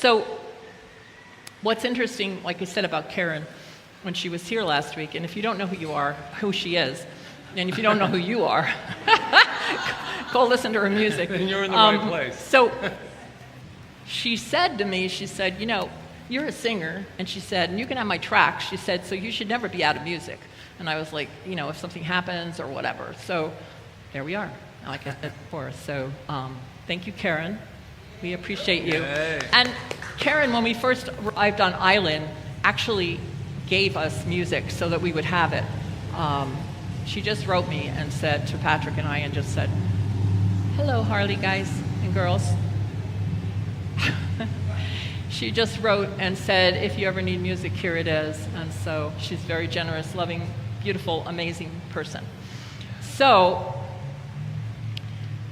So what's interesting, like I said about Karen, when she was here last week, and if you don't know who she is, and if you don't know who you are, go listen to her music. Then you're in the right place. So she said to me, she said, you're a singer, and she said, and you can have my track. She said, so you should never be out of music. And I was like, if something happens or whatever. So there we are, like I said before. So thank you, Karen. We appreciate you. Yay. And Karen, when we first arrived on island, actually gave us music so that we would have it. She just wrote me and said to Patrick and I, and just said, hello, Harley guys and girls. She just wrote and said, if you ever need music, here it is. And so she's very generous, loving, beautiful, amazing person. So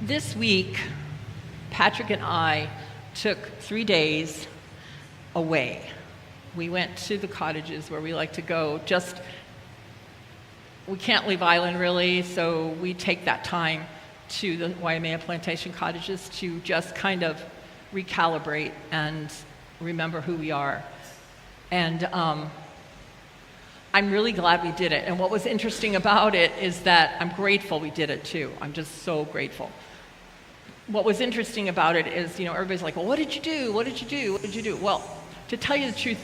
this week, Patrick and I took 3 days away. We went to the cottages where we like to go. We can't leave island really, so we take that time to the Waimea Plantation cottages to just kind of recalibrate and remember who we are. And I'm really glad we did it. And what was interesting about it is that I'm grateful we did it too. I'm just so grateful. What was interesting about it is, everybody's like, well, what did you do? What did you do? What did you do? Well, to tell you the truth,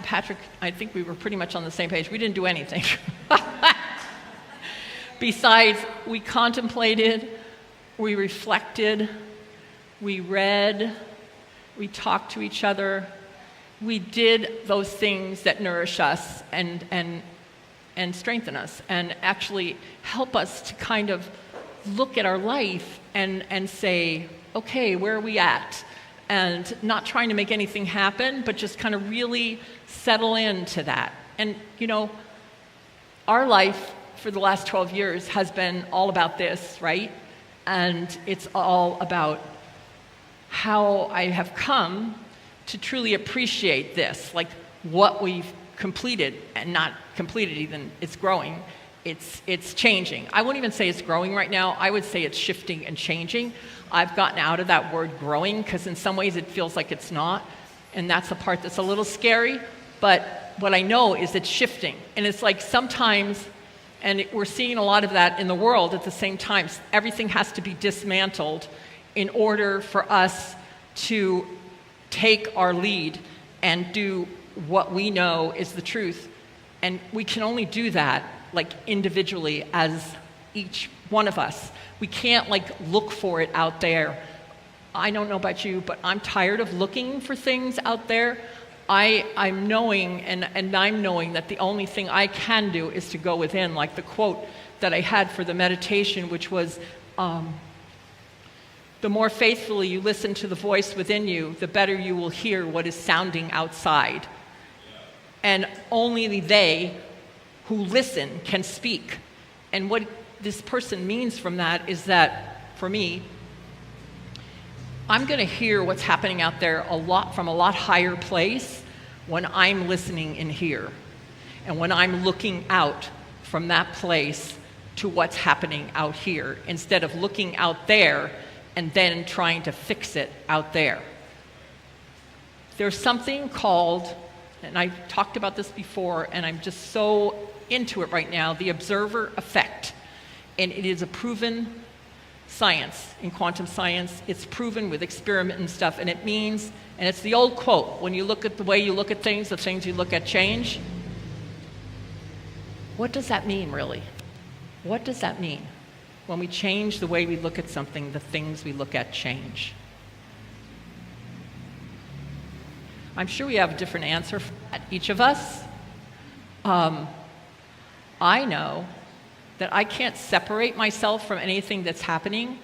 Patrick, I think we were pretty much on the same page. We didn't do anything. Besides, we contemplated, we reflected, we read, we talked to each other. We did those things that nourish us and strengthen us and actually help us to kind of look at our life and say, okay, where are we at? And not trying to make anything happen, but just kind of really settle into that. And, our life for the last 12 years has been all about this, right? And it's all about how I have come to truly appreciate this, like what we've completed, and not completed even, it's growing, it's changing. I won't even say it's growing right now, I would say it's shifting and changing. I've gotten out of that word growing, because in some ways it feels like it's not, and that's the part that's a little scary, but what I know is it's shifting. And it's like sometimes, and we're seeing a lot of that in the world at the same time, everything has to be dismantled in order for us to take our lead and do what we know is the truth. And we can only do that like individually as each one of us. We can't look for it out there. I don't know about you, but I'm tired of looking for things out there. I'm knowing, and I'm knowing that the only thing I can do is to go within, like the quote that I had for the meditation, which was, the more faithfully you listen to the voice within you, the better you will hear what is sounding outside. And only they who listen can speak. And what this person means from that is that, for me, I'm going to hear what's happening out there from a lot higher place when I'm listening in here. And when I'm looking out from that place to what's happening out here, instead of looking out there and then trying to fix it out there. There's something called, and I've talked about this before, and I'm just so into it right now, the observer effect. And it is a proven science in quantum science. It's proven with experiment and stuff, and it means, and it's the old quote, when you look at the way you look at things, the things you look at change. What does that mean, really? What does that mean? When we change the way we look at something, the things we look at change. I'm sure we have a different answer for that, each of us. I know that I can't separate myself from anything that's happening,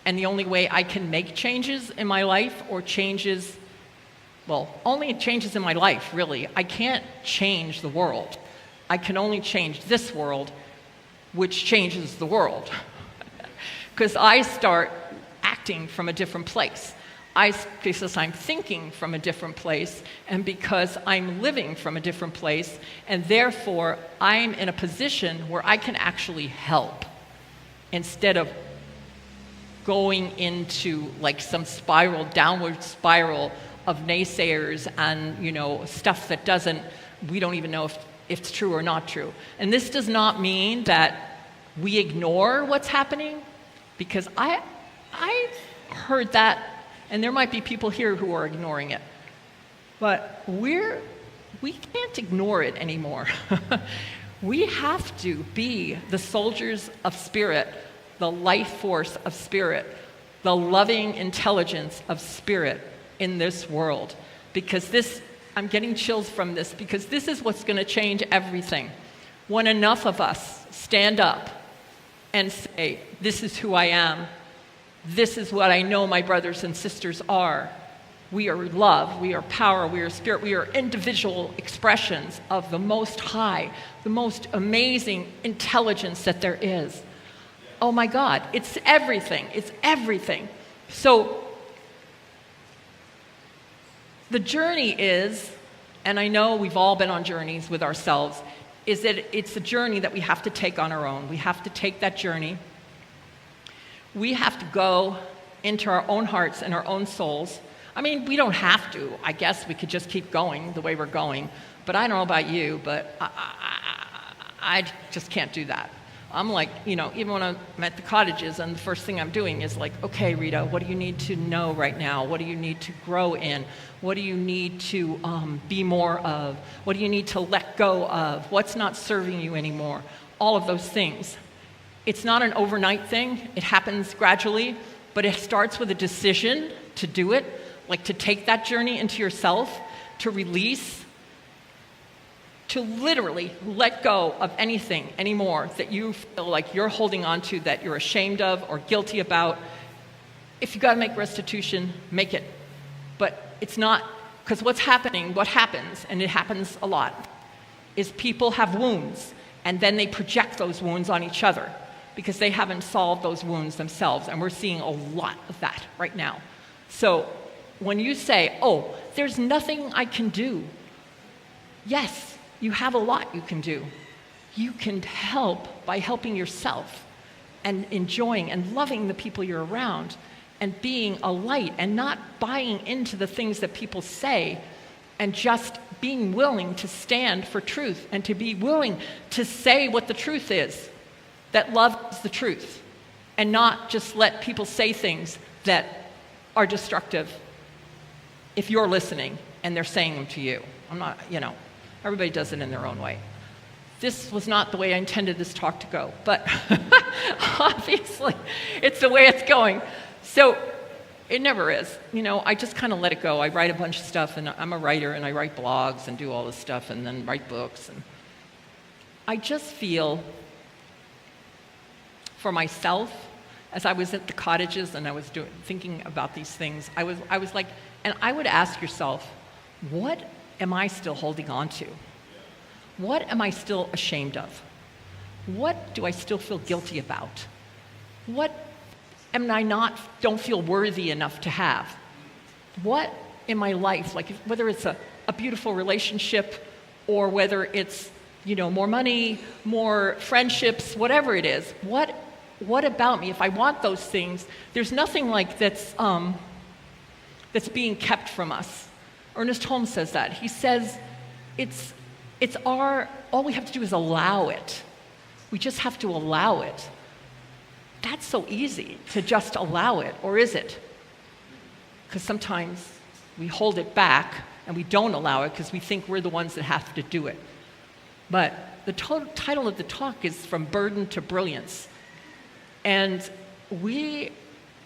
and the only way I can make changes in my life, or changes, only changes in my life, really. I can't change the world. I can only change this world, which changes the world. Because I start acting from a different place. Because I'm thinking from a different place, and because I'm living from a different place, and therefore I'm in a position where I can actually help instead of going into like some spiral, downward spiral of naysayers and, stuff that we don't even know if it's true or not true. And this does not mean that we ignore what's happening, because I heard that, and there might be people here who are ignoring it. But we can't ignore it anymore. We have to be the soldiers of spirit, the life force of spirit, the loving intelligence of spirit in this world. Because I'm getting chills from this, because this is what's going to change everything. When enough of us stand up and say, this is who I am, this is what I know my brothers and sisters are. We are love, we are power, we are spirit, we are individual expressions of the Most High, the most amazing intelligence that there is. Oh my God, it's everything, it's everything. So, the journey is, and I know we've all been on journeys with ourselves, is that it's a journey that we have to take on our own. We have to take that journey. We have to go into our own hearts and our own souls. I mean, we don't have to. I guess we could just keep going the way we're going. But I don't know about you, but I just can't do that. I'm like, even when I'm at the cottages, and the first thing I'm doing is like, okay, Rita, what do you need to know right now? What do you need to grow in? What do you need to be more of? What do you need to let go of? What's not serving you anymore? All of those things. It's not an overnight thing. It happens gradually, but it starts with a decision to do it, like to take that journey into yourself, to release, to literally let go of anything anymore that you feel like you're holding on to, that you're ashamed of or guilty about. If you got to make restitution, make it. But it's not, because what happens, and it happens a lot, is people have wounds, and then they project those wounds on each other because they haven't solved those wounds themselves, and we're seeing a lot of that right now. So when you say, oh, there's nothing I can do, yes, you have a lot you can do. You can help by helping yourself and enjoying and loving the people you're around and being a light and not buying into the things that people say, and just being willing to stand for truth and to be willing to say what the truth is, that love is the truth, and not just let people say things that are destructive if you're listening and they're saying them to you. I'm not, everybody does it in their own way. This was not the way I intended this talk to go, but obviously it's the way it's going. So it never is. I just kind of let it go. I write a bunch of stuff, and I'm a writer, and I write blogs and do all this stuff, and then write books. And I just feel, for myself, as I was at the cottages and I was thinking about these things, I was like, and I would ask yourself, what am I still holding on to? What am I still ashamed of? What do I still feel guilty about? What am I don't feel worthy enough to have? What in my life, like whether it's a beautiful relationship or whether it's, more money, more friendships, whatever it is, what about me? If I want those things, there's nothing like that's being kept from us. Ernest Holmes says that. He says all we have to do is allow it. We just have to allow it. That's so easy to just allow it, or is it? Because sometimes we hold it back and we don't allow it because we think we're the ones that have to do it. But the title of the talk is From Burden to Brilliance. And we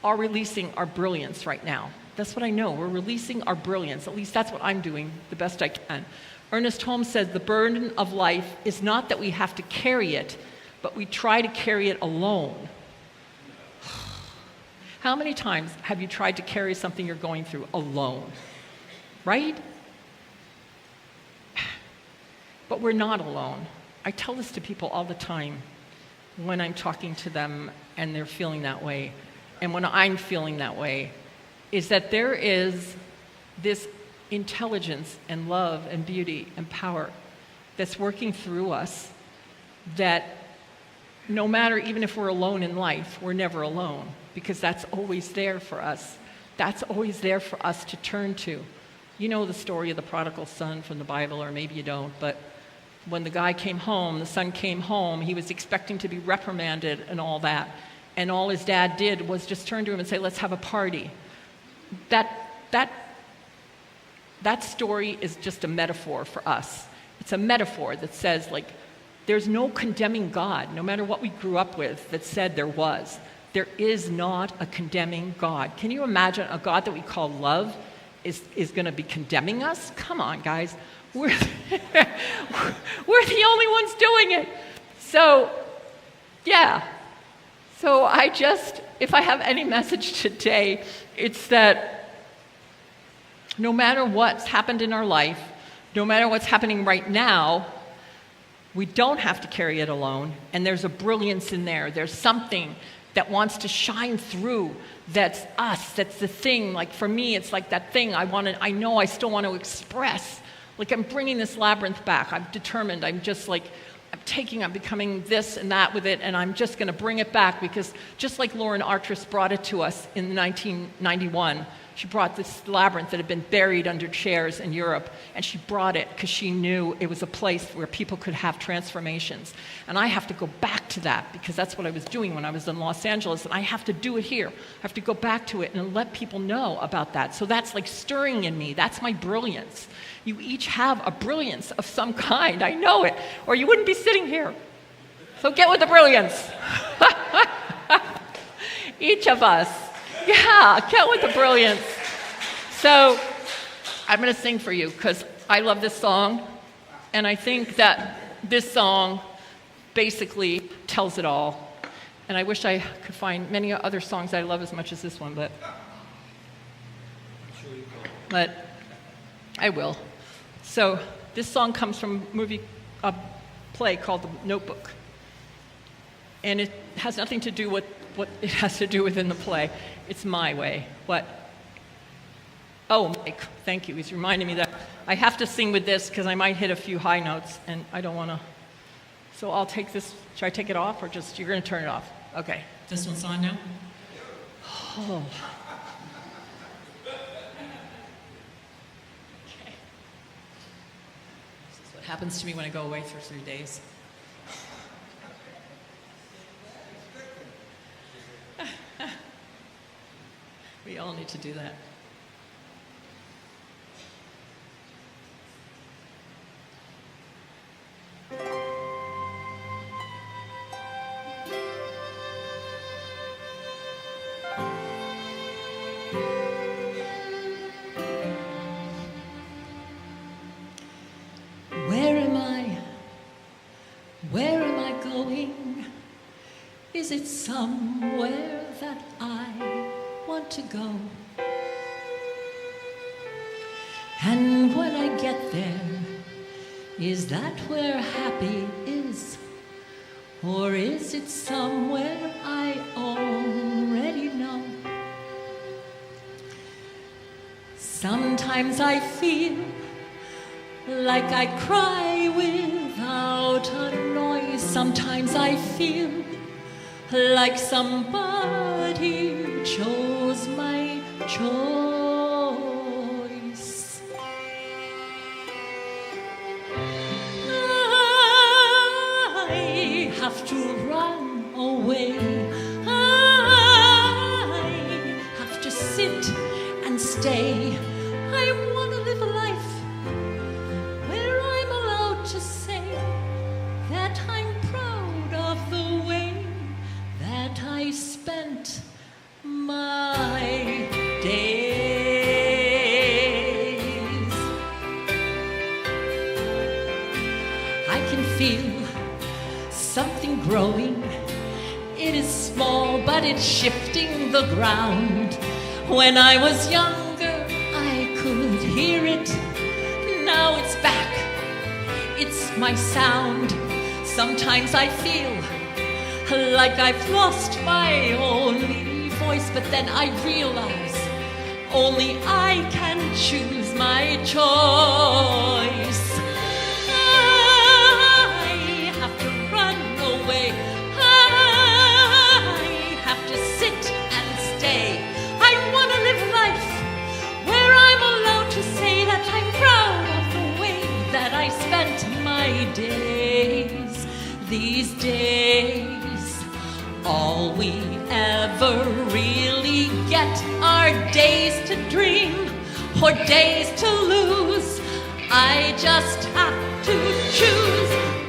are releasing our brilliance right now. That's what I know. We're releasing our brilliance. At least that's what I'm doing the best I can. Ernest Holmes says the burden of life is not that we have to carry it, but we try to carry it alone. How many times have you tried to carry something you're going through alone? Right? But we're not alone. I tell this to people all the time when I'm talking to them and they're feeling that way, and when I'm feeling that way, is that there is this intelligence and love and beauty and power that's working through us, that no matter, even if we're alone in life, we're never alone. because that's always there for us. That's always there for us to turn to. You know the story of the prodigal son from the Bible, or maybe you don't, but when the guy came home, the son came home, he was expecting to be reprimanded and all that. And all his dad did was just turn to him and say, let's have a party. That story is just a metaphor for us. It's a metaphor that says, like, there's no condemning God, no matter what we grew up with, that said there was. There is not a condemning God. Can you imagine a God that we call love is going to be condemning us? Come on, guys. We're the only ones doing it. So, yeah. So if I have any message today, it's that no matter what's happened in our life, no matter what's happening right now, we don't have to carry it alone, and there's a brilliance in there. There's something that wants to shine through. That's us. That's the thing. Like for me, it's like that thing I know I still want to express. Like I'm bringing this labyrinth back. I'm determined. I'm becoming this and that with it, and I'm just going to bring it back, because just like Lauren Artress brought it to us in 1991, she brought this labyrinth that had been buried under chairs in Europe, and she brought it because she knew it was a place where people could have transformations. And I have to go back to that, because that's what I was doing when I was in Los Angeles, and I have to do it here. I have to go back to it and let people know about that. So that's like stirring in me. That's my brilliance. You each have a brilliance of some kind. I know it, or you wouldn't be sitting here. So get with the brilliance. Each of us. Yeah, get with the brilliance. So I'm going to sing for you because I love this song, and I think that this song basically tells it all. And I wish I could find many other songs I love as much as this one, but I will. So this song comes from a play called The Notebook, and it has nothing to do with what it has to do within the play. It's my way. What? Oh, Mike, thank you. He's reminding me that I have to sing with this because I might hit a few high notes, and I don't want to. So I'll take this. Should I take it off, or just you're going to turn it off? Okay. This one's on now? Oh. Okay. This is what happens to me when I go away for 3 days. We all need to do that. Where am I? Where am I going? Is it somewhere that I want to go? And when I get there, is that where happy is? Or is it somewhere I already know? Sometimes I feel like I cry without a noise. Sometimes I feel like somebody chose my choice. I have to run away. I have to sit and stay. I want to live a life where I'm allowed to say that I'm proud of the way that I spent my days. I can feel something growing. It is small, but it's shifting the ground. When I was younger, I could hear it. Now it's back. It's my sound. Sometimes I feel like I've lost my only voice, but then I realize only I can choose my choice. I have to run away. I have to sit and these days. All we ever really get are days to dream or days to lose. I just have to choose.